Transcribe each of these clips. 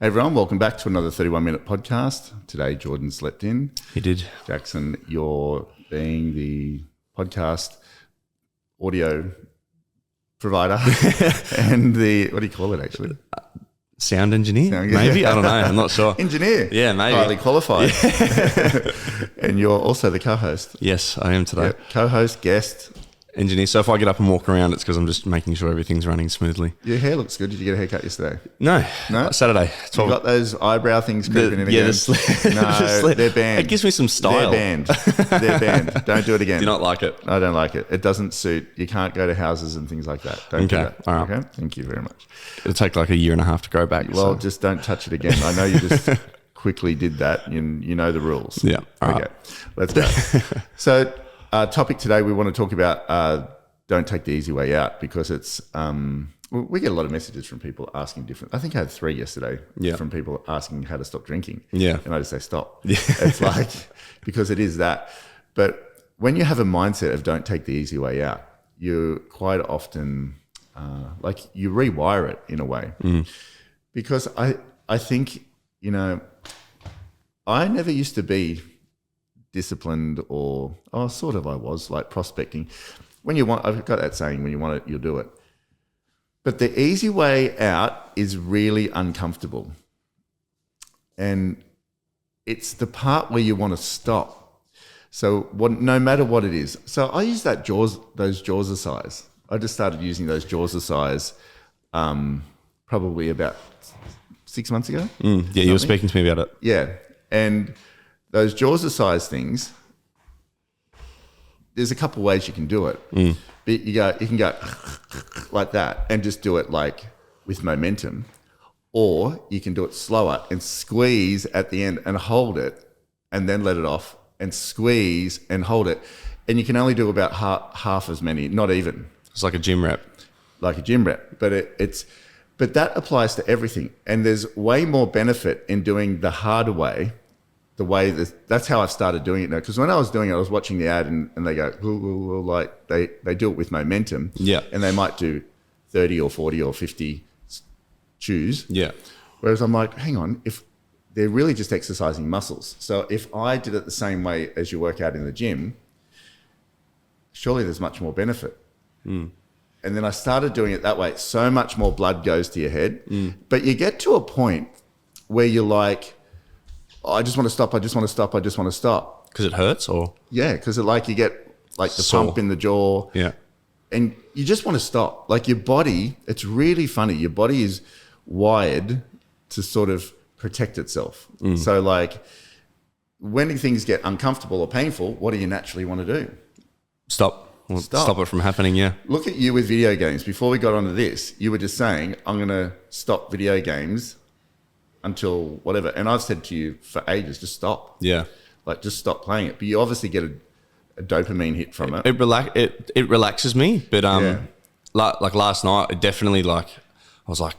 Hey everyone, welcome back to another 31-minute podcast. Today, Jordan slept in. He did. Jackson, you're being the podcast audio provider and the, what do you call it actually? Sound engineer, maybe? I don't know. I'm not sure. Engineer. Yeah, maybe. Highly qualified. Yeah. And you're also the co-host. Yes, I am today. Yep. Co-host, guest. Engineer. So if I get up and walk around, it's because I'm just making sure everything's running smoothly. Your hair looks good. Did you get a haircut yesterday? No. Saturday. You got those eyebrow things creeping in again? No, they're banned. It gives me some style. They're banned. They're banned. Don't do it again. Do you not like it? I don't like it. It doesn't suit. You can't go to houses and things like that. Don't do that. All right. Okay. Thank you very much. It'll take like a year and a half to grow back. Well, just don't touch it again. I know you just quickly did that. You know the rules. Yeah. All okay. Right. Let's go. So, topic today, we want to talk about don't take the easy way out, because it's we get a lot of messages from people asking different. I think I had 3 yesterday from people asking how to stop drinking. Yeah. And I just say stop. Yeah. It's like, because it is that. But when you have a mindset of don't take the easy way out, you quite often like you rewire it in a way. Because I think, I never used to be disciplined or sort of I was like prospecting. When you want, I've got that saying, when you want it, you'll do it. But the easy way out is really uncomfortable. And it's the part where you want to stop. So no matter what it is. So I use those Jaws size. I just started using those Jaws size probably about 6 months ago. Yeah, you were speaking to me about it. Yeah. And those Jaws size things, there's a couple of ways you can do it. But you can go like that and just do it like with momentum, or you can do it slower and squeeze at the end and hold it and then let it off and squeeze and hold it. And you can only do about half as many, not even. It's like a gym rep. Like a gym rep, but but that applies to everything. And there's way more benefit in doing the harder way. That's how I've started doing it now. Because when I was doing it, I was watching the ad and they go, like they do it with momentum. Yeah. And they might do 30 or 40 or 50 chews. Yeah. Whereas I'm like, hang on, if they're really just exercising muscles. So if I did it the same way as you work out in the gym, surely there's much more benefit. And then I started doing it that way. So much more blood goes to your head. But you get to a point where you're like, I just want to stop. I just want to stop. I just want to stop. Because it hurts, or? Yeah, because you get like the Sore. pump in the jaw. Yeah. And you just want to stop. Like your body, it's really funny. Your body is wired to sort of protect itself. So like when things get uncomfortable or painful, what do you naturally want to do? Stop it from happening, yeah. Look at you with video games. Before we got onto this, you were just saying, I'm going to stop video games until whatever. And I've said to you for ages, just stop. Yeah. Like just stop playing it. But you obviously get a dopamine hit from it. It relaxes me, but like last night, it definitely I was like,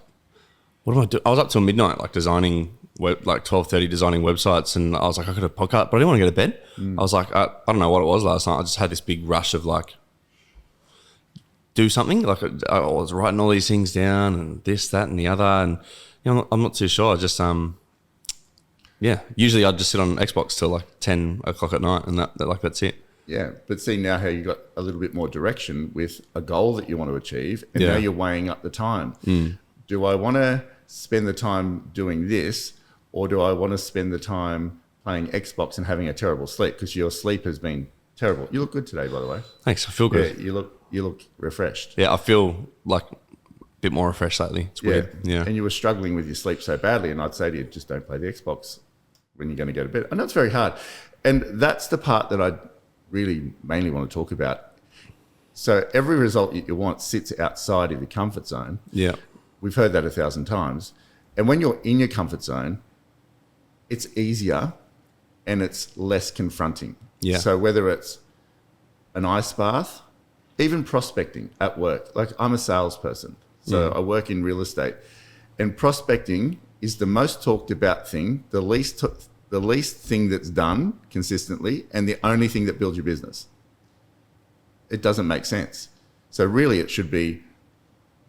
what am I doing? I was up till midnight, like designing 12:30 designing websites, and I was like, I could have podcast, but I didn't want to go to bed. I was like, I don't know what it was last night. I just had this big rush of like, do something. Like I was writing all these things down and this, that, and the other, and I'm not too sure. I just usually I'd just sit on Xbox till like 10 o'clock at night, and that's it. Yeah, but see now how you got a little bit more direction with a goal that you want to achieve, and now you're weighing up the time. Do I want to spend the time doing this, or do I want to spend the time playing Xbox and having a terrible sleep? Because your sleep has been terrible. You look good today, by the way. Thanks. I feel good. Yeah, you look refreshed. Yeah, I feel like a bit more refreshed lately. It's weird. Yeah. And you were struggling with your sleep so badly, and I'd say to you, just don't play the Xbox when you're going to go to bed. I know it's very hard. And that's the part that I really mainly want to talk about. So every result you want sits outside of your comfort zone. Yeah. We've heard that 1,000 times. And when you're in your comfort zone, it's easier and it's less confronting. Yeah. So whether it's an ice bath, even prospecting at work, like I'm a salesperson, so I work in real estate, and prospecting is the most talked about thing, the least thing that's done consistently, and the only thing that builds your business. It doesn't make sense. So really it should be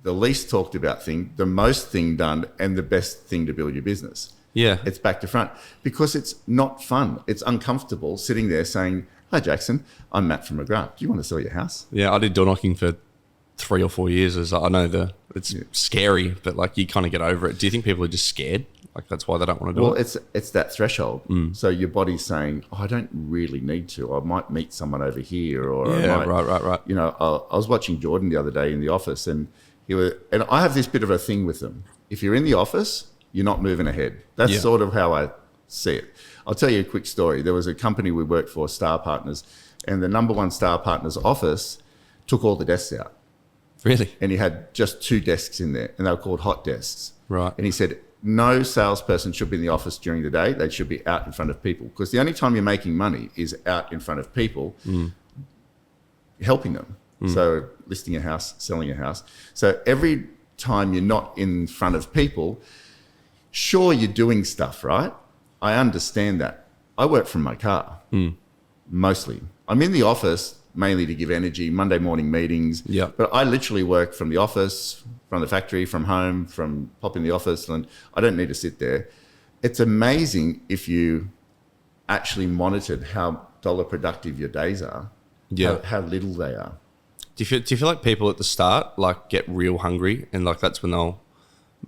the least talked about thing, the most thing done, and the best thing to build your business. Yeah. It's back to front because it's not fun. It's uncomfortable sitting there saying, "Hi, Jackson, I'm Mat from McGrath. Do you want to sell your house?" Yeah, I did door knocking for 3 or 4 years. As I know it's scary, but like you kind of get over it. Do you think people are just scared? Like that's why they don't want to do it? Well, it's that threshold. So your body's saying, "Oh, I don't really need to. I might meet someone over here," or I might, right. You know, I was watching Jordan the other day in the office, and and I have this bit of a thing with them. If you're in the office, you're not moving ahead. That's sort of how I see it. I'll tell you a quick story. There was a company we worked for, Star Partners, and the number one Star Partners office took all the desks out. Really? And he had just 2 desks in there, and they were called hot desks. Right. And he said, no salesperson should be in the office during the day. They should be out in front of people, because the only time you're making money is out in front of people, helping them. So listing a house, selling a house. So every time you're not in front of people, sure, you're doing stuff, right? I understand that. I work from my car, mostly. I'm in the office mainly to give energy, Monday morning meetings. Yeah. But I literally work from the office, from the factory, from home, from pop in the office, and I don't need to sit there. It's amazing if you actually monitored how dollar productive your days are, how little they are. Do you feel like people at the start like get real hungry and like that's when they'll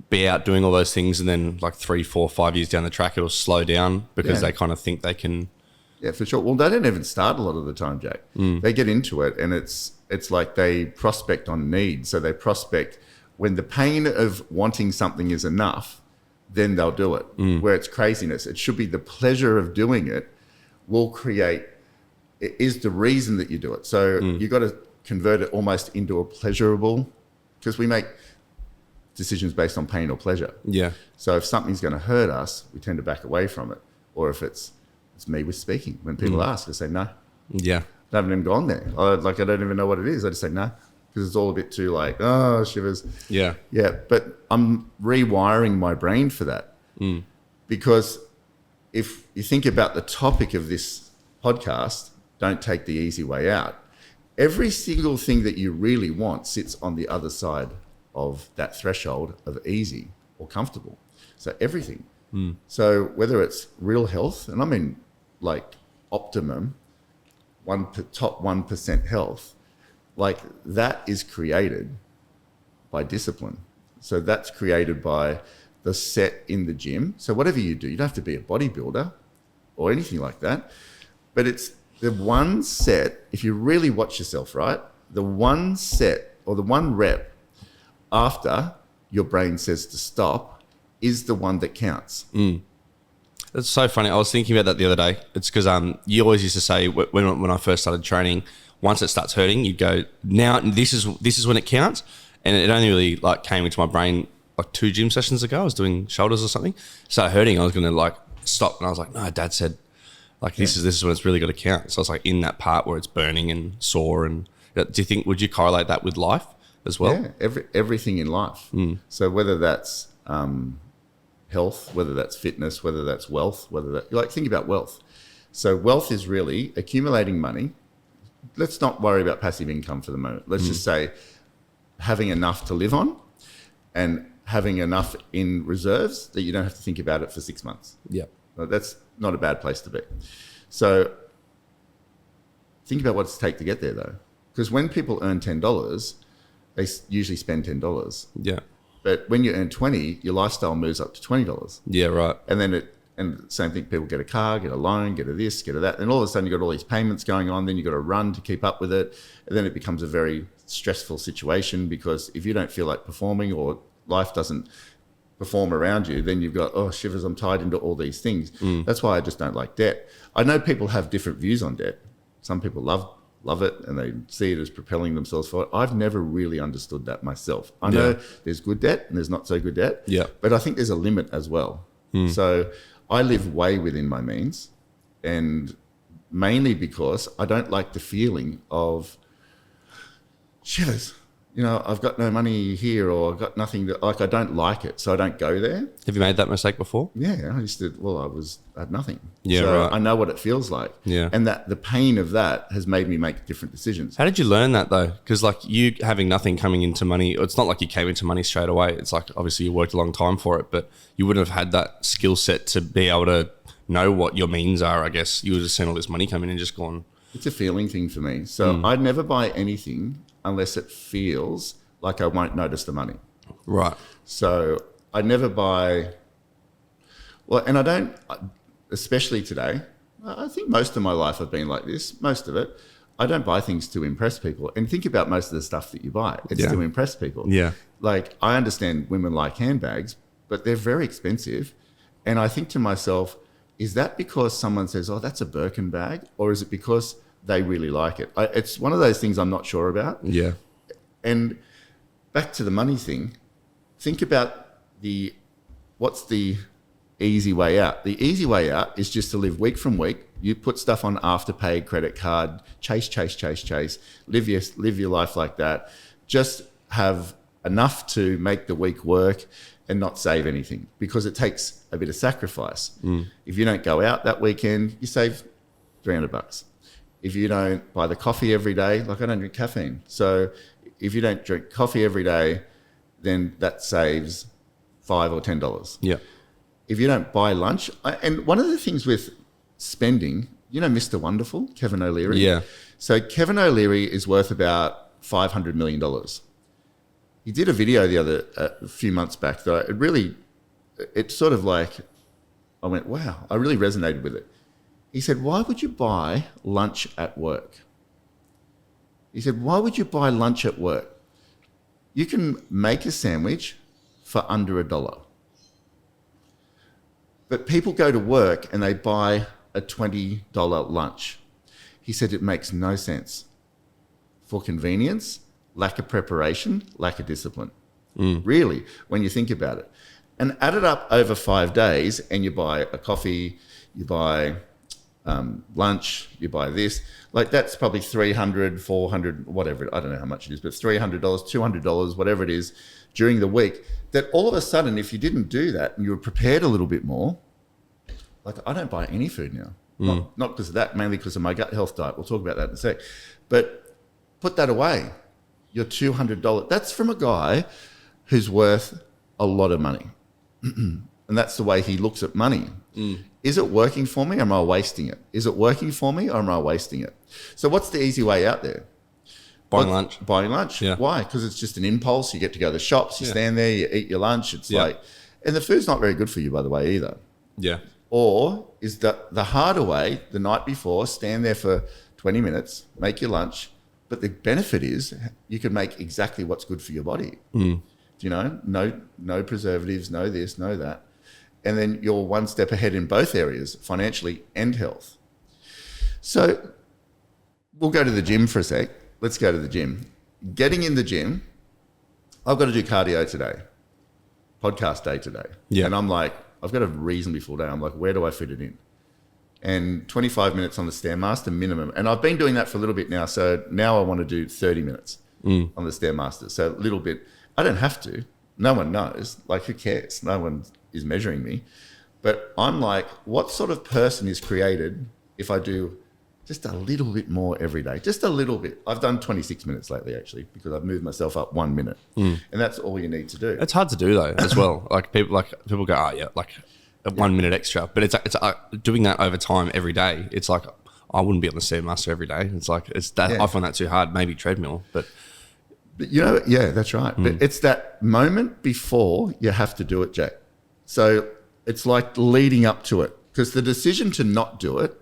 be out doing all those things, and then like 3, 4, 5 years down the track it'll slow down because they kind of think they can? Yeah, for sure. Well, they don't even start a lot of the time, Jack. They get into it, and it's like they prospect on need. So they prospect when the pain of wanting something is enough, then they'll do it. Where it's craziness, it should be the pleasure of doing it is the reason that you do it. So you got to convert it almost into a pleasurable, because we make decisions based on pain or pleasure. Yeah. So if something's going to hurt us, we tend to back away from it. Or if it's me with speaking. When people ask, I say no. Yeah. I haven't even gone there. I don't even know what it is. I just say no, because it's all a bit too like, oh, shivers. Yeah. Yeah. But I'm rewiring my brain for that. Because if you think about the topic of this podcast, don't take the easy way out. Every single thing that you really want sits on the other side of that threshold of easy or comfortable. So everything. So whether it's real health, and I mean like optimum, top 1% health, like that is created by discipline. So that's created by the set in the gym. So whatever you do, you don't have to be a bodybuilder or anything like that, but it's the one set, if you really watch yourself, right? The one set or the one rep after your brain says to stop is the one that counts. That's so funny. I was thinking about that the other day. It's because you always used to say when I first started training, once it starts hurting, you'd go, now this is when it counts. And it only really like came into my brain like 2 gym sessions ago. I was doing shoulders or something. Started hurting. I was going to like stop, and I was like, no, Dad said like this is when it's really got to count. So I was like in that part where it's burning and sore. And do you think, would you correlate that with life as well? Yeah, everything in life. So whether that's health, whether that's fitness, whether that's wealth, think about wealth. So wealth is really accumulating money. Let's not worry about passive income for the moment. Let's just say having enough to live on and having enough in reserves that you don't have to think about it for 6 months. Yeah. That's not a bad place to be. So think about what it's take to get there though. Because when people earn $10, they usually spend $10. Yeah. But when you earn 20, your lifestyle moves up to $20. Yeah, right. And then and same thing, people get a car, get a loan, get a this, get a that. And all of a sudden you've got all these payments going on. Then you've got to run to keep up with it. And then it becomes a very stressful situation, because if you don't feel like performing or life doesn't perform around you, then you've got, oh, shivers, I'm tied into all these things. That's why I just don't like debt. I know people have different views on debt. Some people love it and they see it as propelling themselves forward. I've never really understood that myself. I know there's good debt and there's not so good debt, but I think there's a limit as well. So I live way within my means, and mainly because I don't like the feeling of shivers. I've got no money here, or I've got nothing I don't like it, so I don't go there. Have you made that mistake before? Yeah, I had nothing. Yeah, so right. I know what it feels like. Yeah. And that the pain of that has made me make different decisions. How did you learn that though? Because like you having nothing coming into money, it's not like you came into money straight away. It's like obviously you worked a long time for it, but you wouldn't have had that skill set to be able to know what your means are, I guess. You would have seen all this money come in and just gone. It's a feeling thing for me. So I'd never buy anything unless it feels like I won't notice the money. Right. So I never buy, and I don't, especially today, I think most of my life I've been like this, most of it. I don't buy things to impress people. And think about most of the stuff that you buy. It's to impress people. Yeah. Like, I understand women like handbags, but they're very expensive. And I think to myself, is that because someone says, oh, that's a Birkin bag? Or is it because they really like it? It's one of those things I'm not sure about. Yeah. And back to the money thing, think about what's the easy way out? The easy way out is just to live week from week. You put stuff on Afterpay, credit card, chase, live your life like that. Just have enough to make the week work and not save anything, because it takes a bit of sacrifice. If you don't go out that weekend, you save $300. If you don't buy the coffee every day, like I don't drink caffeine. So if you don't drink coffee every day, then that saves $5 or $10. Yeah. If you don't buy lunch, and one of the things with spending, Mr. Wonderful, Kevin O'Leary. Yeah. So Kevin O'Leary is worth about $500 million. He did a video a few months back that it sort of like, I went, wow, I really resonated with it. He said, why would you buy lunch at work? He said, why would you buy lunch at work? You can make a sandwich for under $1. But people go to work and they buy a $20 lunch. He said it makes no sense. For convenience, lack of preparation, lack of discipline. Really, when you think about it. And add it up over 5 days and you buy a coffee, you buy lunch, you buy this. Like that's probably $300, $400, whatever. I don't know how much it is, but $300, $200, whatever it is during the week. That all of a sudden, if you didn't do that and you were prepared a little bit more, like I don't buy any food now. Not because of that, mainly because of my gut health diet. We'll talk about that in a sec. But put that away. Your $200, that's from a guy who's worth a lot of money. And that's the way he looks at money. Is it working for me or am I wasting it? Is it working for me or am I wasting it? So what's the easy way out there? Buying lunch. Buying lunch. Yeah. Why? Because it's just an impulse. You get to go to the shops, you stand there, you eat your lunch. It's like, and the food's not very good for you, by the way, either. Yeah. Or is the harder way, the night before, stand there for 20 minutes, make your lunch. But the benefit is you can make exactly what's good for your body. No preservatives, no this, no that. And then you're one step ahead in both areas, financially and health. So we'll go to the gym for a sec. Let's go to the gym. Getting in the gym, I've got to do cardio today, podcast day today. Yeah. And I'm like, I've got a reasonably full day. I'm like, where do I fit it in? And 25 minutes on the Stairmaster minimum. And I've been doing that for a little bit now. So now I want to do 30 minutes on the Stairmaster. So a little bit. I don't have to. No one knows. Like, who cares? No one is measuring me. But I'm like, what sort of person is created if I do just a little bit more every day? Just a little bit. I've done 26 minutes lately, actually, because I've moved myself up 1 minute. And that's all you need to do. It's hard to do though, as well. People go, oh yeah, like 1 minute extra, but it's doing that over time every day. It's like I wouldn't be on the Stairmaster every day. It's like I find that too hard. Maybe treadmill, but that's right. But it's that moment before you have to do it, Jack. So it's like leading up to it, because the decision to not do it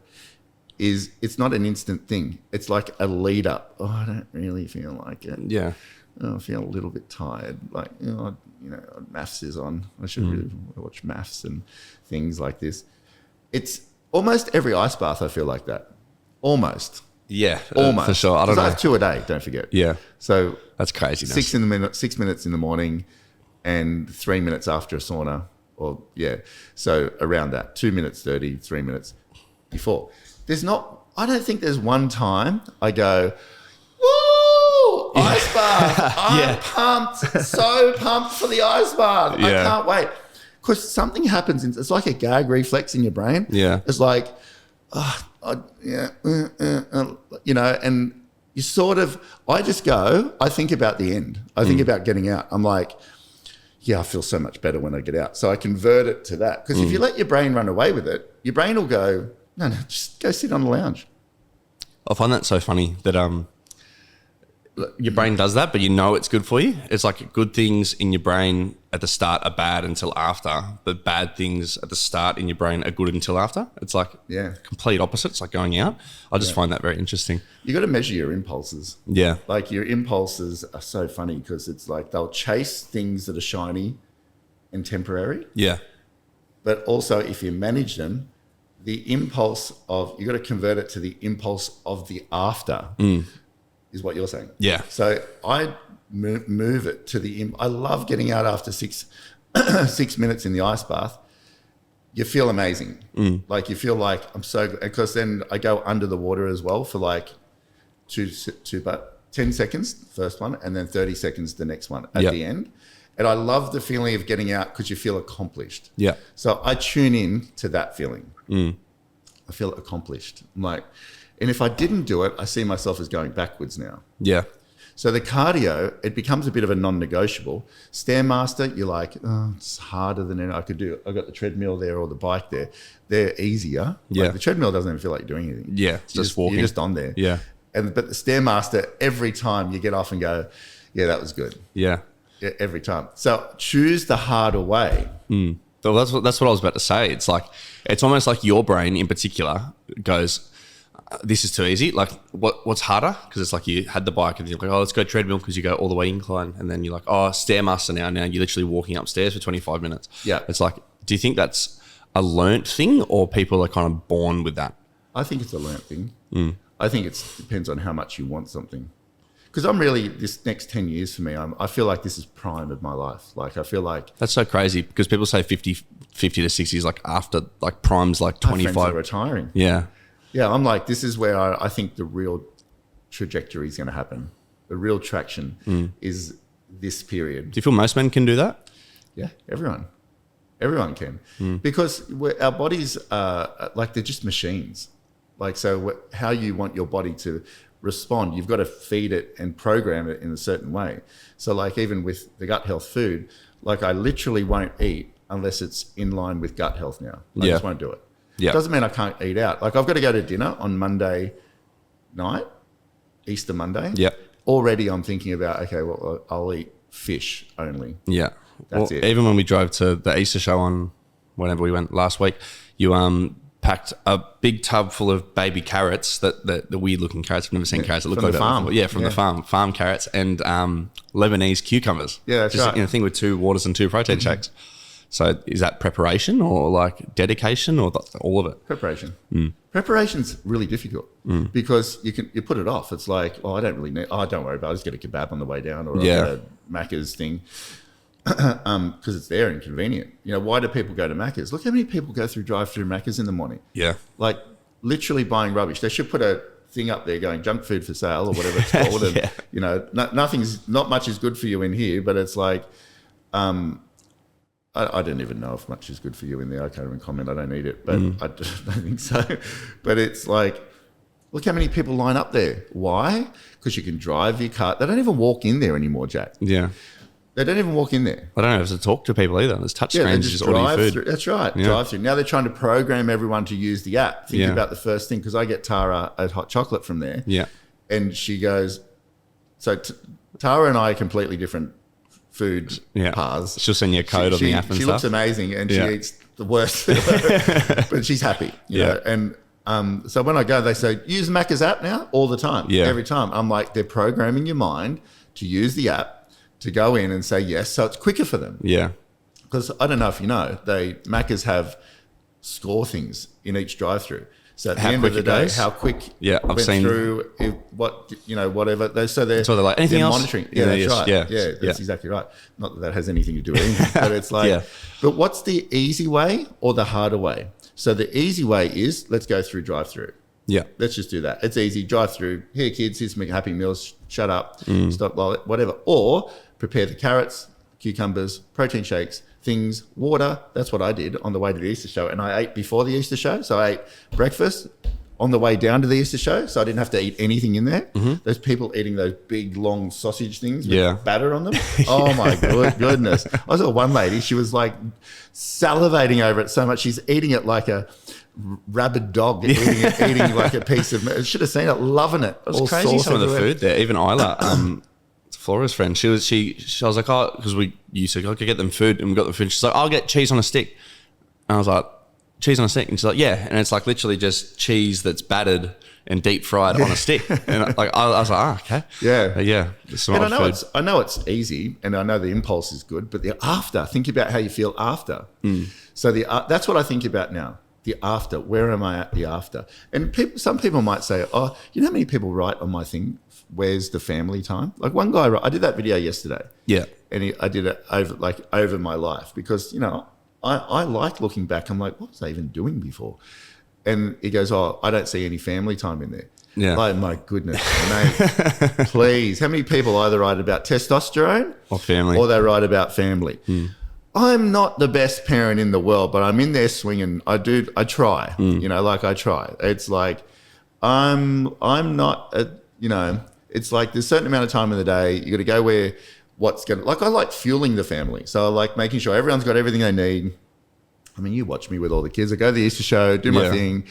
it's not an instant thing. It's like a lead up. Oh, I don't really feel like it. Yeah. Oh, I feel a little bit tired. Like, maths is on. I should really watch maths and things like this. It's almost every ice bath I feel like that. Almost. Yeah, almost. For sure. I don't know. I have 2 a day, don't forget. Yeah. So that's crazy. 6 minutes in the morning and 3 minutes after a sauna. So around that. 2 minutes 30, 3 minutes before. I don't think there's one time I go, woo, Cool. Ice bath. I'm pumped. So pumped for the ice bath. I can't wait. Because something happens. It's like a gag reflex in your brain. Yeah. It's like, you know, and you sort of, I think about the end. I think about getting out. I'm like, I feel so much better when I get out. So I convert it to that. Because if you let your brain run away with it, your brain will go, no, just go sit on the lounge. I find that so funny that your brain does that, but you know it's good for you. It's like good things in your brain at the start are bad until after, but bad things at the start in your brain are good until after. It's like complete opposite. It's like going out. I just find that very interesting. You got to measure your impulses. Yeah. Like your impulses are so funny because it's like they'll chase things that are shiny and temporary. Yeah. But also if you manage them, the impulse of, you got to convert it to the impulse of the after is what you're saying. Yeah. So I move it to the, I love getting out after 6 minutes in the ice bath. You feel amazing. Like you feel like I'm so good. Because then I go under the water as well for like 10 seconds, first one, and then 30 seconds, the next one at the end. And I love the feeling of getting out because you feel accomplished. Yeah. So I tune in to that feeling. I feel accomplished. I'm like, and if I didn't do it, I see myself as going backwards now. Yeah. So the cardio, it becomes a bit of a non-negotiable. Stairmaster, you're like, oh, it's harder than I could do. I've got the treadmill there or the bike there. They're easier. Yeah. Like the treadmill doesn't even feel like you're doing anything. Yeah, it's just walking. You're just on there. Yeah. But the Stairmaster, every time you get off and go, yeah, that was good. Yeah. Yeah, every time. So choose the harder way. So that's what I was about to say. It's like, it's almost like your brain in particular goes, this is too easy. Like what's harder? Because it's like you had the bike and you're like, oh, let's go treadmill because you go all the way incline. And then you're like, oh, Stairmaster now you're literally walking upstairs for 25 minutes. Yeah. It's like, do you think that's a learnt thing or people are kind of born with that? I think it's a learnt thing. I think it depends on how much you want something. Because I'm really, this next 10 years for me, I feel like this is prime of my life. Like I feel like... That's so crazy because people say 50 to 60 is like after, like prime's like 25. My friends are retiring. Yeah. Yeah, I'm like, this is where I think the real trajectory is going to happen. The real traction is this period. Do you feel most men can do that? Yeah, everyone. Everyone can. Because our bodies are like, they're just machines. Like, so how you want your body to respond, you've got to feed it and program it in a certain way. So like even with the gut health food, like I literally won't eat unless it's in line with gut health now. I just won't do it. Yeah. Doesn't mean I can't eat out. Like I've got to go to dinner on Monday night, Easter Monday. Yeah. Already I'm thinking about, okay, well, I'll eat fish only. Yeah. That's it. Even when we drove to the Easter show on whenever we went last week, you packed a big tub full of baby carrots, the weird looking carrots. I've never seen carrots that look like that before. Yeah, from the farm carrots and Lebanese cucumbers. Yeah, that's right. In a thing with 2 waters and 2 protein shakes. So is that preparation or like dedication or all of it? Preparation. Preparation's really difficult because you put it off. It's like, oh, I don't really need, don't worry about it. I'll just get a kebab on the way down or a Macca's thing. Because it's there and convenient. You know, why do people go to Macca's? Look how many people go through drive-through Macca's in the morning. Yeah. Like literally buying rubbish. They should put a thing up there going junk food for sale or whatever it's called. And, you know, not much is good for you in here, but it's like, I don't even know if much is good for you in there. I can't even comment. I don't eat it, but I don't think so. But it's like, look how many people line up there. Why? Because you can drive your car. They don't even walk in there anymore, Jack. Yeah. They don't even walk in there. I don't know if to talk to people either. There's touch screens just ordering food. Through. That's right. Yeah. Drive through. Now they're trying to program everyone to use the app. Think about the first thing, because I get Tara a hot chocolate from there. Yeah. And she goes, so Tara and I are completely different food paths. She'll send you a code on the app and she stuff. Looks amazing and she eats the worst. But she's happy. You know? And so when I go, they say, use Macca's app now all the time. Yeah. Every time. I'm like, they're programming your mind to use the app, to go in and say yes, so it's quicker for them. Yeah. Because I don't know if you know, Macca's have score things in each drive-through. So at the end of the day, how quick I've seen through whatever. So they're like anything else? Monitoring. Yeah, that's right. Yeah, that's exactly right. Not that has anything to do with anything, but it's like, but what's the easy way or the harder way? So the easy way is let's go through drive-through. Yeah. Let's just do that. It's easy. Drive through. Here, kids, here's some Happy Meals. Shut up. Stop, whatever. Or prepare the carrots, cucumbers, protein shakes, things, water. That's what I did on the way to the Easter show. And I ate before the Easter show. So I ate breakfast on the way down to the Easter show. So I didn't have to eat anything in there. Those people eating those big, long sausage things with batter on them. Oh, my goodness. I saw one lady, she was like salivating over it so much. She's eating it like a rabid dog, eating like a piece of meat. Should have seen it, loving it. It was crazy, some of the food there. Even Isla, Flora's friend, she was like, oh, because we used to get them food and we got them food. She's like, I'll get cheese on a stick. And I was like, cheese on a stick? And she's like, yeah. And it's like literally just cheese that's battered and deep fried on a stick. And like I was like, okay. Yeah. Yeah. And I know it's easy and I know the impulse is good, but the after, think about how you feel after. So that's what I think about now. The after, where am I at the after? And some people might say, oh, you know how many people write on my thing, where's the family time? Like one guy, I did that video yesterday. Yeah. And I did it over my life because, you know, I like looking back. I'm like, what was I even doing before? And he goes, oh, I don't see any family time in there. Yeah. Oh, my goodness, mate. Please. How many people either write about testosterone or family, or they write about family? I'm not the best parent in the world, but I'm in there swinging. I try, you know, like I try. It's like, I'm not, you know, it's like there's a certain amount of time in the day. You got to go where I like fueling the family. So I like making sure everyone's got everything they need. I mean, you watch me with all the kids. I go to the Easter show, do my thing.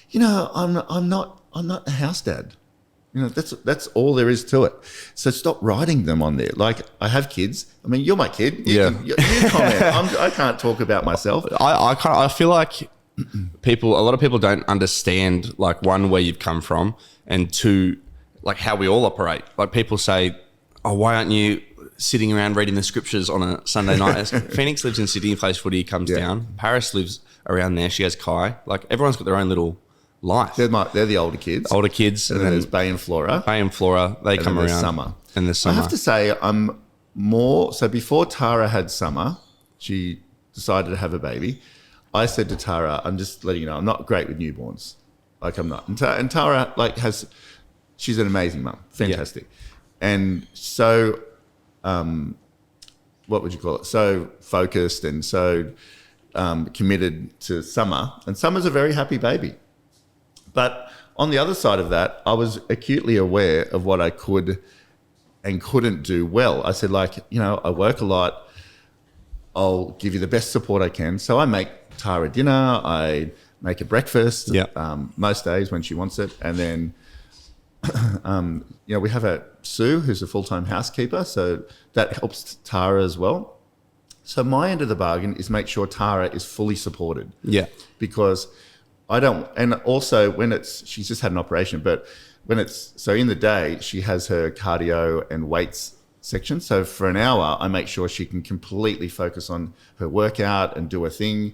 You know, I'm not a house dad. You know, that's all there is to it. So stop writing them on there. Like I have kids. I mean, you're my kid. You comment. I can't talk about myself. I feel like a lot of people don't understand, like, one, where you've come from, and two, like how we all operate. Like people say, oh, why aren't you sitting around reading the scriptures on a Sunday night? Phoenix lives in Sydney, plays footy, comes down. Paris lives around there. She has Kai. Like everyone's got their own little life. They're the older kids. And then there's Bay and Flora. They come around. Summer. And there's summer. I have to say I'm more, so before Tara had Summer, she decided to have a baby. I said to Tara, I'm just letting you know, I'm not great with newborns. Like I'm not. And Tara she's an amazing mum. Fantastic. Yeah. And so, what would you call it? So focused and so committed to Summer. And Summer's a very happy baby. But on the other side of that, I was acutely aware of what I could and couldn't do well. I said, like, you know, I work a lot. I'll give you the best support I can. So I make Tara dinner. I make her breakfast most days when she wants it. And then, you know, we have Sue, who's a full-time housekeeper. So that helps Tara as well. So my end of the bargain is make sure Tara is fully supported. Yeah. Because I don't, and also she's just had an operation, but so in the day, she has her cardio and weights section. So for an hour, I make sure she can completely focus on her workout and do her thing.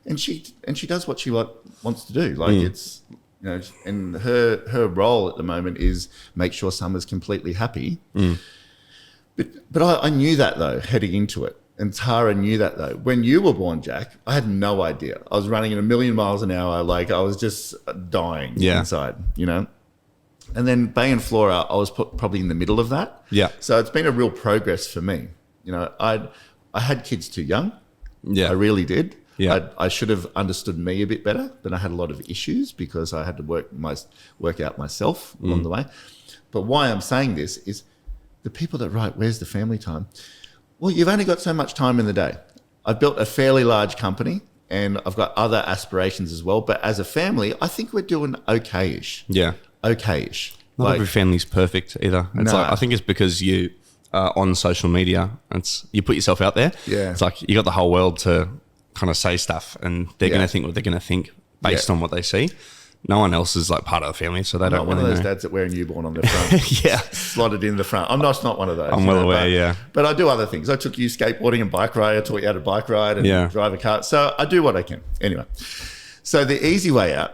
And she does what she wants to do. Like it's, you know, and her role at the moment is make sure Summer's completely happy. But I knew that though, heading into it. And Tara knew that though. When you were born, Jack, I had no idea. I was running at 1,000,000 miles an hour. Like I was just dying inside, you know? And then Bay and Flora, I was probably in the middle of that. Yeah. So it's been a real progress for me. You know, I had kids too young. Yeah. I really did. Yeah. I should have understood me a bit better, but I had a lot of issues because I had to work out myself along the way. But why I'm saying this is the people that write, where's the family time? Well, you've only got so much time in the day. I've built a fairly large company and I've got other aspirations as well. But as a family, I think we're doing okay-ish. Yeah. Okay-ish. Not every family's perfect either. It's I think it's because you are on social media. You put yourself out there. Yeah. It's like you got the whole world to kind of say stuff and they're going to think what they're going to think based on what they see. No one else is like part of the family, so they don't really know. One of those dads that wear a newborn on their front. Slotted in the front. I'm not one of those. I'm well aware, But I do other things. I took you skateboarding and bike ride. I taught you how to bike ride and drive a car. So I do what I can. Anyway, so the easy way out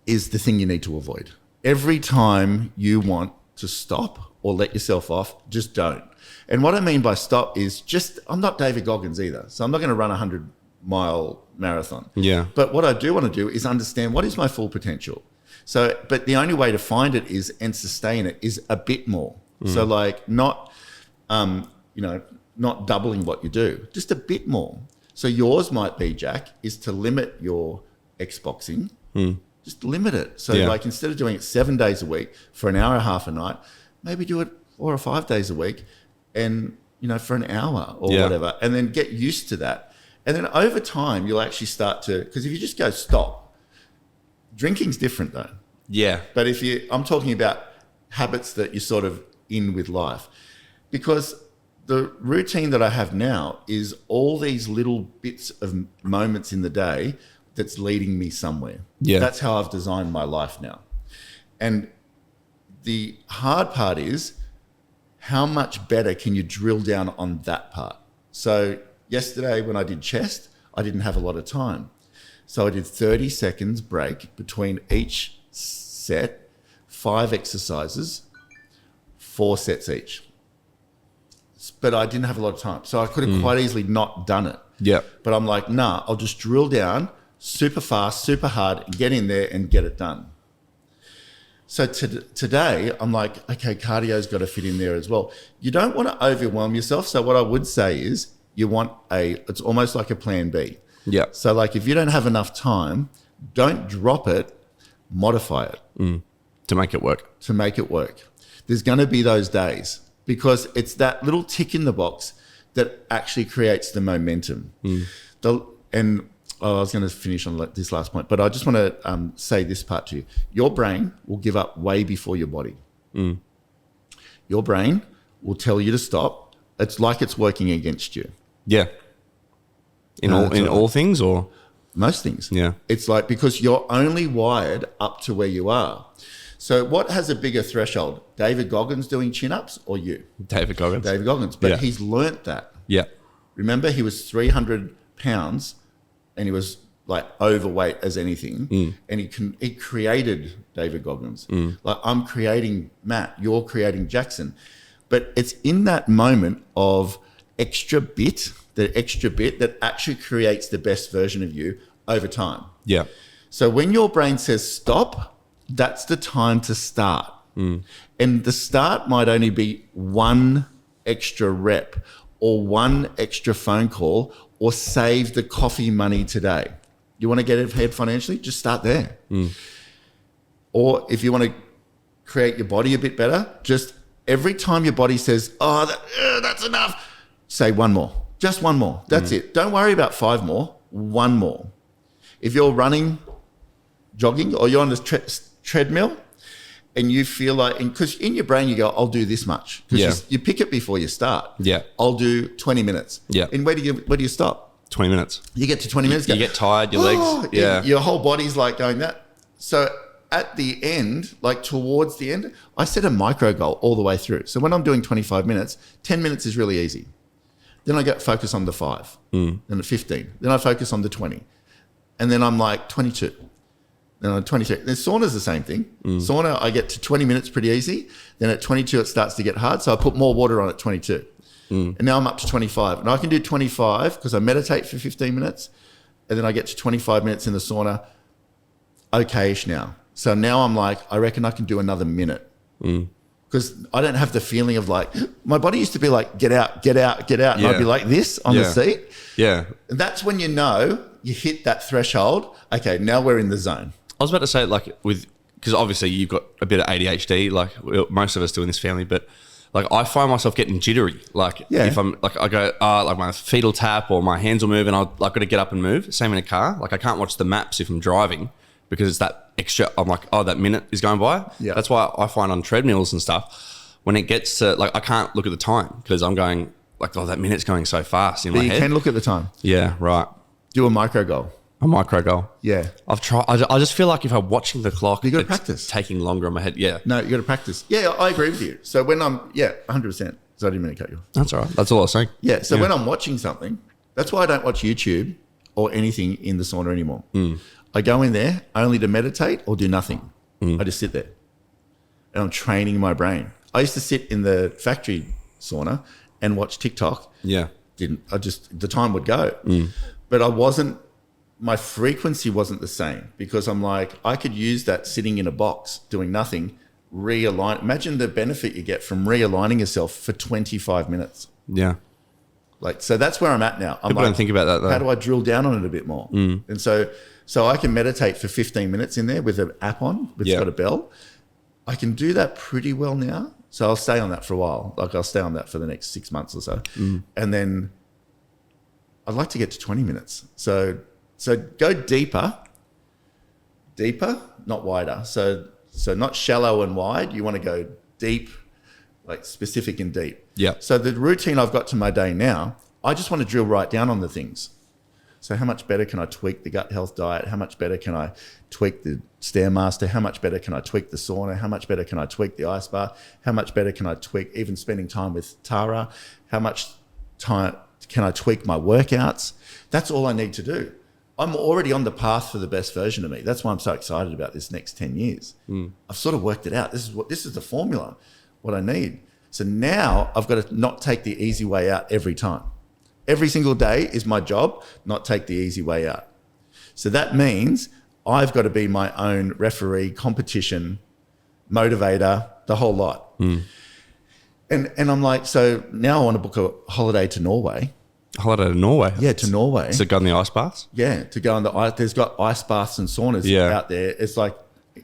is the thing you need to avoid. Every time you want to stop or let yourself off, just don't. And what I mean by stop is I'm not David Goggins either. So I'm not going to run a 100-mile marathon. Yeah. But what I do want to do is understand what is my full potential. So, but the only way to find it is and sustain it is a bit more. So like not, not doubling what you do, just a bit more. So yours might be, Jack, is to limit your Xboxing. Just limit it. So like instead of doing it 7 days a week for an hour and a half a night, maybe do it 4 or 5 days a week and, for an hour or whatever, and then get used to that. And then over time, you'll actually start to, because if you just go stop, drinking's different though. Yeah. But I'm talking about habits that you're sort of in with life, because the routine that I have now is all these little bits of moments in the day that's leading me somewhere. Yeah. That's how I've designed my life now. And the hard part is how much better can you drill down on that part? So yesterday when I did chest, I didn't have a lot of time. So I did 30 seconds break between each set, 5 exercises, 4 sets each. But I didn't have a lot of time. So I could have quite easily not done it. Yeah. But I'm like, nah, I'll just drill down super fast, super hard, get in there and get it done. So today I'm like, okay, cardio's got to fit in there as well. You don't want to overwhelm yourself. So what I would say is it's almost like a plan B. Yeah. So like if you don't have enough time, don't drop it, modify it. To make it work. To make it work. There's going to be those days because it's that little tick in the box that actually creates the momentum. I was going to finish on this last point, but I just want to say this part to you. Your brain will give up way before your body. Your brain will tell you to stop. It's like it's working against you. Yeah. In all things or? Most things. Yeah. It's like because you're only wired up to where you are. So what has a bigger threshold? David Goggins doing chin-ups or you? David Goggins. David Goggins. But he's learnt that. Yeah. Remember, he was 300 pounds and he was like overweight as anything. And he created David Goggins. Like I'm creating Matt, you're creating Jaxson. But it's in that moment of the extra bit that actually creates the best version of you over time. Yeah. So when your brain says stop, that's the time to start. And the start might only be 1 extra rep or 1 extra phone call or save the coffee money today. You want to get ahead financially? Just start there. Or if you want to create your body a bit better, just every time your body says, that's enough, say 1 more. Just 1 more. That's it. Don't worry about 5 more. 1 more. If you're running, jogging, or you're on the treadmill and you feel like, because in your brain you go, I'll do this much. Because you pick it before you start. Yeah. I'll do 20 minutes. Yeah. And where do you stop? 20 minutes. You get to 20 minutes. You get tired, your legs. Yeah. Your whole body's like going that. So at the end, like towards the end, I set a micro goal all the way through. So when I'm doing 25 minutes, 10 minutes is really easy. Then I focus on the 5, then the 15. Then I focus on the 20. And then I'm like 22. Then I'm 22. Then sauna's the same thing. Sauna, I get to 20 minutes pretty easy. Then at 22, it starts to get hard. So I put more water on at 22. And now I'm up to 25. And I can do 25 because I meditate for 15 minutes. And then I get to 25 minutes in the sauna, okay-ish now. So now I'm like, I reckon I can do another minute. Because I don't have the feeling of like, my body used to be like, get out, get out, get out. And I'd be like this on the seat. Yeah. And that's when you hit that threshold. Okay, now we're in the zone. I was about to say, like, because obviously you've got a bit of ADHD, like most of us do in this family, but like I find myself getting jittery. Like if I'm like, I go, like my feet will tap or my hands will move and I've got to get up and move. Same in a car. Like I can't watch the maps if I'm driving because it's that extra, I'm like, that minute is going by. Yeah. That's why I find on treadmills and stuff, when it gets to like, I can't look at the time because I'm going like, that minute's going so fast in my head. You can look at the time. Yeah, right. Do a micro goal. A micro goal. Yeah. I've tried. I just feel like if I'm watching the clock, you got to practice. Taking longer on my head. Yeah. No, you got to practice. Yeah, I agree with you. So when 100%. So I didn't mean to cut you off. That's all right. That's all I was saying. Yeah. So when I'm watching something, that's why I don't watch YouTube or anything in the sauna anymore. I go in there only to meditate or do nothing. I just sit there and I'm training my brain. I used to sit in the factory sauna and watch TikTok. Yeah. The time would go. But I wasn't my frequency wasn't the same because I'm like, I could use that sitting in a box doing nothing, realign. Imagine the benefit you get from realigning yourself for 25 minutes. Yeah. Like, so that's where I'm at now. People don't think about that though. How do I drill down on it a bit more? And so I can meditate for 15 minutes in there with an app on, which has got a bell. I can do that pretty well now. So I'll stay on that for a while. Like I'll stay on that for the next 6 months or so. And then I'd like to get to 20 minutes. So go deeper, not wider. So not shallow and wide. You want to go deep, like specific and deep. Yeah. So the routine I've got to my day now, I just want to drill right down on the things. So how much better can I tweak the gut health diet? How much better can I tweak the Stairmaster? How much better can I tweak the sauna? How much better can I tweak the ice bath? How much better can I tweak even spending time with Tara? How much time can I tweak my workouts? That's all I need to do. I'm already on the path for the best version of me. That's why I'm so excited about this next 10 years. I've sort of worked it out. This is the formula, what I need. So now I've got to not take the easy way out every time. Every single day is my job, not take the easy way out. So that means I've got to be my own referee, competition, motivator, the whole lot. And I'm like, so now I want to book a holiday to Norway. Holiday to Norway? Yeah, to Norway. So go in the ice baths? Yeah, to go on the ice. There's got ice baths and saunas out there. It's like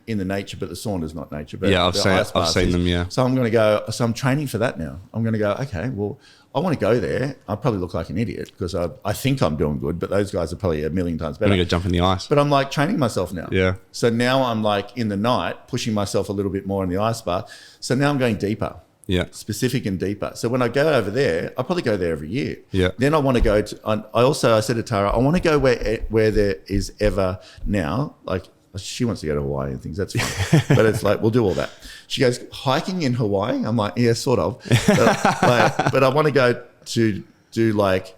in the nature, but the sauna's not nature. But yeah, I've seen them, yeah. So I'm going to go, so I'm training for that now. I'm going to go, okay, well, I want to go there. I probably look like an idiot because I think I'm doing good, but those guys are probably a million times better. I'm going to go jump in the ice. But I'm like training myself now. Yeah. So now I'm like in the night, pushing myself a little bit more in the ice bath. So now I'm going deeper. Yeah. Specific and deeper. So when I go over there, I'll probably go there every year. Yeah. Then I want to go to, I said to Tara, I want to go where there is ever now, like she wants to go to Hawaii and things, that's fine. But it's like, we'll do all that. She goes, hiking in Hawaii? I'm like, yeah, sort of. But I want to go to do like,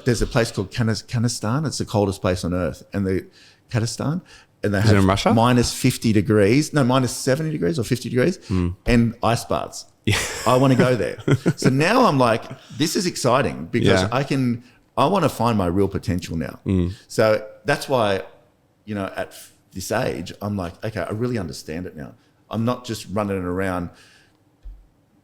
there's a place called Kazakhstan. It's the coldest place on earth. And the Kazakhstan. And they have in Russia? minus 50 degrees, no, minus 70 degrees or 50 degrees and ice baths. Yeah. I want to go there. So now I'm like, this is exciting because I want to find my real potential now. So that's why, at this age, I'm like, okay, I really understand it now. I'm not just running around.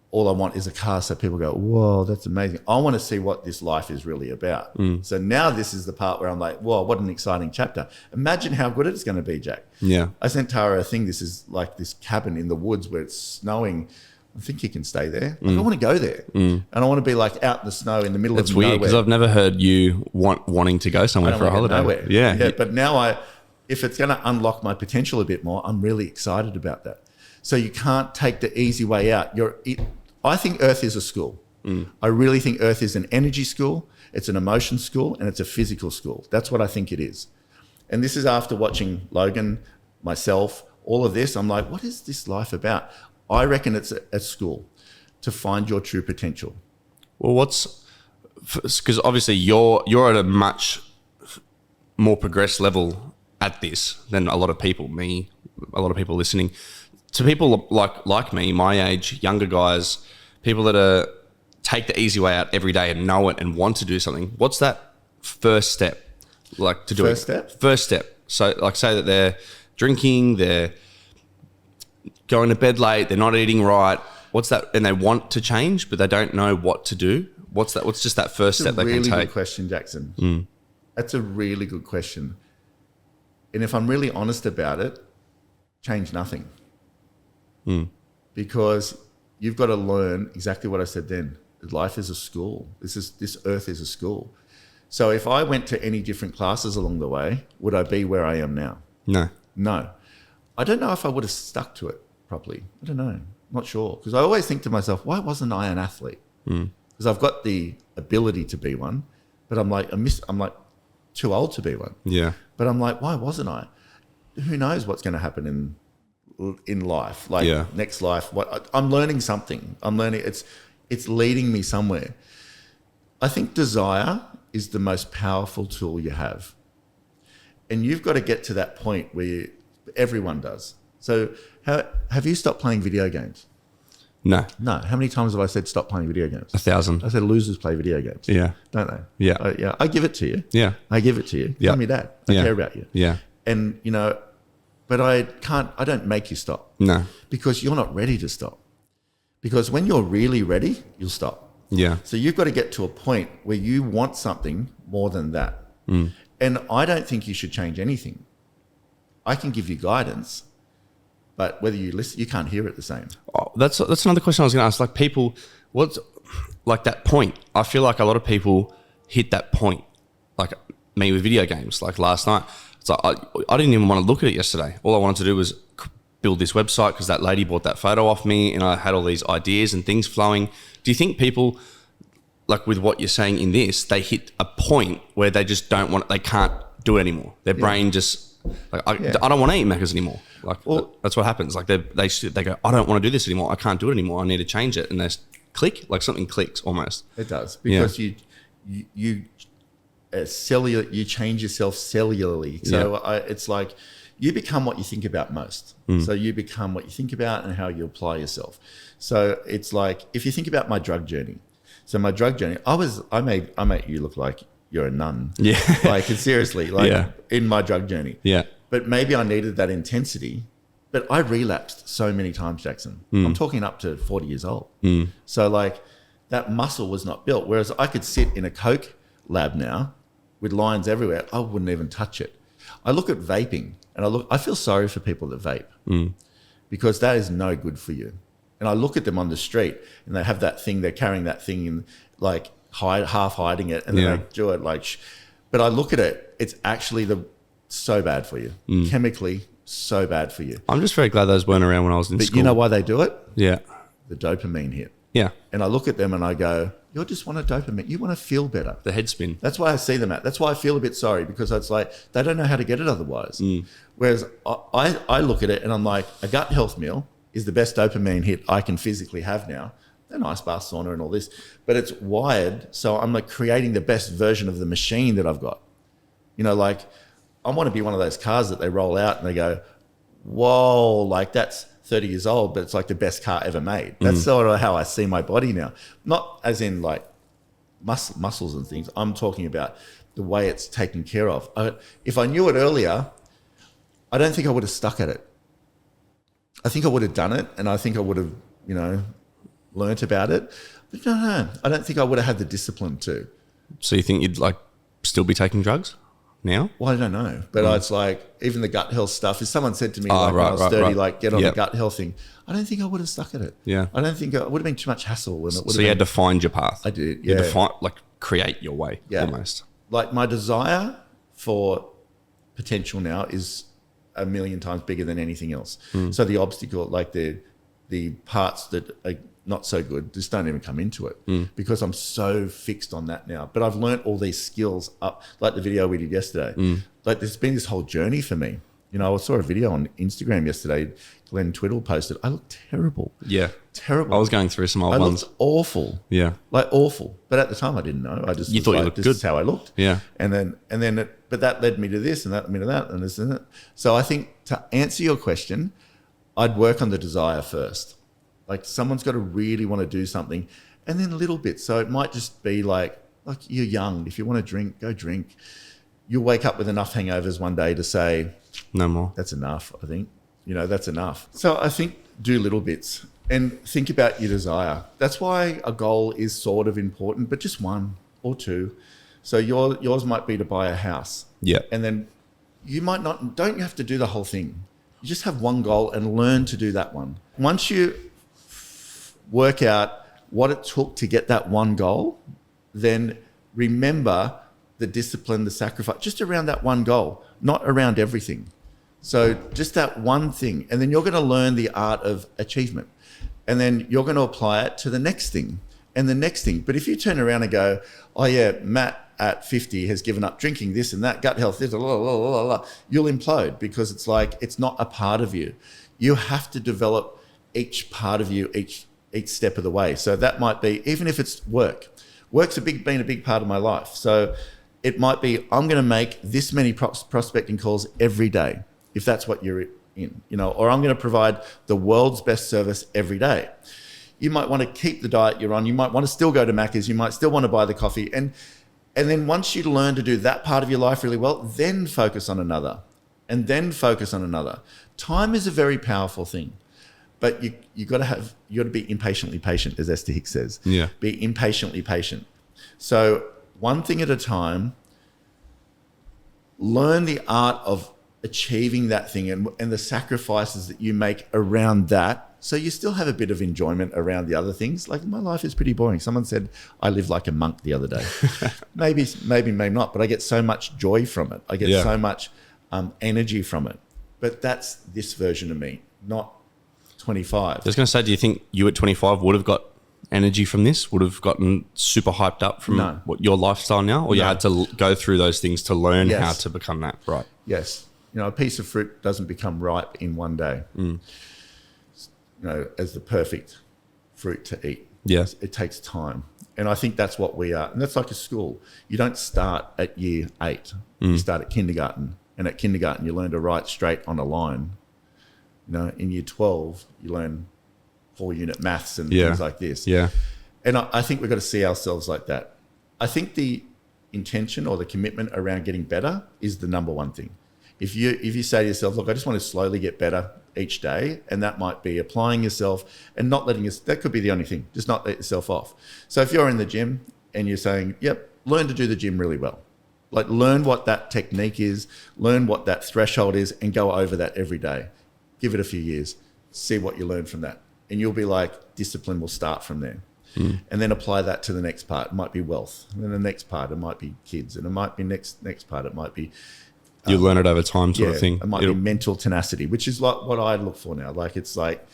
All I want is a car so people go, whoa, that's amazing. I want to see what this life is really about. So now this is the part where I'm like, whoa, what an exciting chapter. Imagine how good it's going to be, Jack. Yeah. I sent Tara a thing. This is like this cabin in the woods where it's snowing. I think you can stay there. Like, I want to go there. And I want to be like out in the snow in the middle of nowhere. That's weird because I've never heard you wanting to go somewhere for a holiday. Nowhere. Yeah. But now if it's going to unlock my potential a bit more, I'm really excited about that. So you can't take the easy way out. I think Earth is a school. I really think Earth is an energy school, it's an emotion school, and it's a physical school. That's what I think it is. And this is after watching Logan, myself, all of this. I'm like, what is this life about? I reckon it's a school to find your true potential. Well, because obviously you're at a much more progressed level at this than a lot of people, a lot of people listening. To people like me, my age, younger guys, people that take the easy way out every day and know it and want to do something, what's that first step like to do? First step. So like say that they're drinking, they're going to bed late, they're not eating right. What's that? And they want to change, but they don't know what to do. What's that? What's just that first step they can take? That's a really good question, Jackson. That's a really good question. And if I'm really honest about it, change nothing. Because you've got to learn exactly what I said then. Life is a school. This earth is a school. So if I went to any different classes along the way, would I be where I am now? No. I don't know if I would have stuck to it properly. I don't know. Not sure. Because I always think to myself, why wasn't I an athlete? Because I've got the ability to be one, but I'm like too old to be one. Yeah. But I'm like, why wasn't I? Who knows what's going to happen in life, next life. I'm learning something. It's leading me somewhere. I think desire is the most powerful tool you have. And you've got to get to that point where everyone does. So have you stopped playing video games? No. No. How many times have I said stop playing video games? 1,000. I said losers play video games. Yeah. Don't they? Yeah. Yeah. I give it to you. Yeah. I give it to you. Yeah. Tell me that. I Yeah. care about you. Yeah. And, but I don't make you stop. No. Because you're not ready to stop. Because when you're really ready, you'll stop. Yeah. So you've got to get to a point where you want something more than that. And I don't think you should change anything. I can give you guidance, but whether you listen, you can't hear it the same. Oh, that's another question I was going to ask. Like people, what's like that point? I feel like a lot of people hit that point, like me with video games. Like last night, it's like I didn't even want to look at it yesterday. All I wanted to do was build this website because that lady bought that photo off me, and I had all these ideas and things flowing. Do you think people, like with what you're saying in this, they hit a point where they just they can't do it anymore? Their brain just like I don't want to eat Macca's anymore. Like that's what happens. Like they go, I don't want to do this anymore. I can't do it anymore. I need to change it, and they click, like something clicks almost. It does because you change yourself cellularly. So it's like you become what you think about most. So you become what you think about and how you apply yourself. So it's like if you think about my drug journey. So my drug journey, I made you look like you're a nun. Yeah. Like seriously, in my drug journey. Yeah. But maybe I needed that intensity. But I relapsed so many times, Jackson. I'm talking up to 40 years old. So like that muscle was not built. Whereas I could sit in a Coke lab now with lines everywhere. I wouldn't even touch it. I look at vaping and I feel sorry for people that vape because that is no good for you. And I look at them on the street and they have that thing, they're carrying that thing in like half hiding it and then they do it like, but I look at it, it's actually so bad for you. Chemically, so bad for you. I'm just very glad those weren't around when I was in school. But you know why they do it? Yeah. The dopamine hit. Yeah. And I look at them and I go, you just want a dopamine. You want to feel better. The head spin. That's why I see them at. That's why I feel a bit sorry because it's like they don't know how to get it otherwise. Whereas I look at it and I'm like, a gut health meal is the best dopamine hit I can physically have now. An ice bath, sauna and all this. But it's wired, so I'm like creating the best version of the machine that I've got. Like I want to be one of those cars that they roll out and they go, whoa, like that's 30 years old, but it's like the best car ever made. That's sort of how I see my body now. Not as in like muscles and things. I'm talking about the way it's taken care of. If I knew it earlier, I don't think I would have stuck at it. I think I would have done it and I think I would have, learnt about it. But no, I don't think I would have had the discipline to. So you think you'd like still be taking drugs now? Well, I don't know. But it's like even the gut health stuff. If someone said to me when I was 30, like get on the gut health thing, I don't think I would have stuck at it. Yeah. I don't think it would have been too much hassle. And it would so you had to find your path. I did, You had to create your way almost. Like my desire for potential now is a million times bigger than anything else. So the obstacle, like the parts that are not so good, just don't even come into it because I'm so fixed on that now. But I've learnt all these skills up, like the video we did yesterday. Like there's been this whole journey for me. I saw a video on Instagram yesterday. Glenn Twiddle posted. I looked terrible. Yeah. Terrible. I was going through some old ones. I looked awful. Yeah. Like awful. But at the time I didn't know. I just thought you looked this good. is how I looked. Yeah. But that led me to this and that led me to that and this and that. So I think to answer your question, I'd work on the desire first. Like someone's got to really want to do something and then little bits. So it might just be like you're young. If you want to drink, go drink. You'll wake up with enough hangovers one day to say, no more. That's enough, I think. That's enough. So I think do little bits and think about your desire. That's why a goal is sort of important, but just one or two. So yours might be to buy a house. Yeah. And then you might not, don't you have to do the whole thing? You just have one goal and learn to do that one. Once you work out what it took to get that one goal, then remember the discipline, the sacrifice, just around that one goal, not around everything. So just that one thing. And then you're going to learn the art of achievement. And then you're going to apply it to the next thing and the next thing. But if you turn around and go, oh yeah, Matt at 50 has given up drinking, this and that, gut health, this, blah, blah, blah, blah, you'll implode because it's like, it's not a part of you. You have to develop each part of you, each step of the way. So that might be, even if it's work. Work's been a big part of my life. So it might be, I'm going to make this many prospecting calls every day, if that's what you're in, or I'm going to provide the world's best service every day. You might want to keep the diet you're on. You might want to still go to Macca's. You might still want to buy the coffee. And then once you learn to do that part of your life really well, then focus on another, and then focus on another. Time is a very powerful thing, but you got to be impatiently patient, as Esther Hicks says. Yeah. Be impatiently patient. So one thing at a time. Learn the art of achieving that thing and the sacrifices that you make around that. So you still have a bit of enjoyment around the other things. Like, my life is pretty boring. Someone said I live like a monk the other day. maybe not, but I get so much joy from it. I get so much energy from it. But that's this version of me, not 25. I was going to say, do you think you at 25 would have got energy from this, would have gotten super hyped up from what your lifestyle now, or you had to go through those things to learn how to become that? Right. Yes. A piece of fruit doesn't become ripe in one day. As the perfect fruit to eat. Yes. It takes time. And I think that's what we are. And that's like a school. You don't start at year 8. You start at kindergarten. And at kindergarten, you learn to write straight on a line. In year 12, you learn 4-unit maths and things like this. Yeah. And I think we've got to see ourselves like that. I think the intention or the commitment around getting better is the number one thing. If you say to yourself, look, I just want to slowly get better each day, and that might be applying yourself and not letting that could be the only thing, just not let yourself off. So if you're in the gym and you're saying, yep, learn to do the gym really well. Like, learn what that technique is, learn what that threshold is, and go over that every day. Give it a few years, see what you learn from that. And you'll be like, discipline will start from there. And then apply that to the next part. It might be wealth. And then the next part, it might be kids. And it might be next part, it might be... you learn it over time sort of thing. It might be mental tenacity, which is like what I look for now. Like, it's like,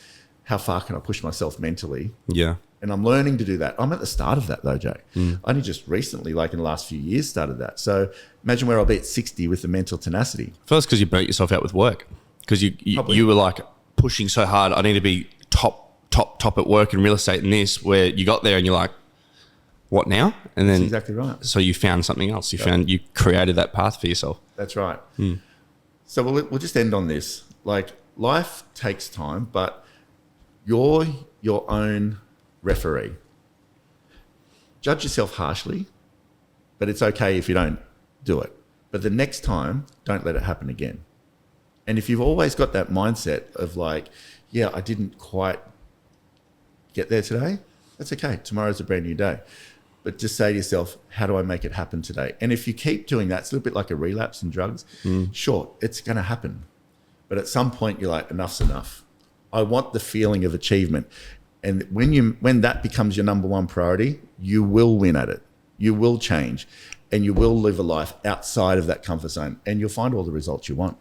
how far can I push myself mentally? Yeah. And I'm learning to do that. I'm at the start of that though, Jay. I only just recently, like in the last few years, started that. So imagine where I'll be at 60 with the mental tenacity. First, because you burnt yourself out with work. Because you were like pushing so hard, I need to be top at work in real estate and this, where you got there and you're like, what now? And then that's exactly right. So you found something else. You created that path for yourself. That's right. So we'll just end on this. Like, life takes time, but you're your own referee. Judge yourself harshly, but it's okay if you don't do it. But the next time, don't let it happen again. And if you've always got that mindset of like, yeah, I didn't quite get there today, that's okay. Tomorrow's a brand new day. But just say to yourself, how do I make it happen today? And if you keep doing that, it's a little bit like a relapse in drugs. Sure, it's going to happen. But at some point, you're like, enough's enough. I want the feeling of achievement. And when that becomes your number one priority, you will win at it. You will change. And you will live a life outside of that comfort zone. And you'll find all the results you want.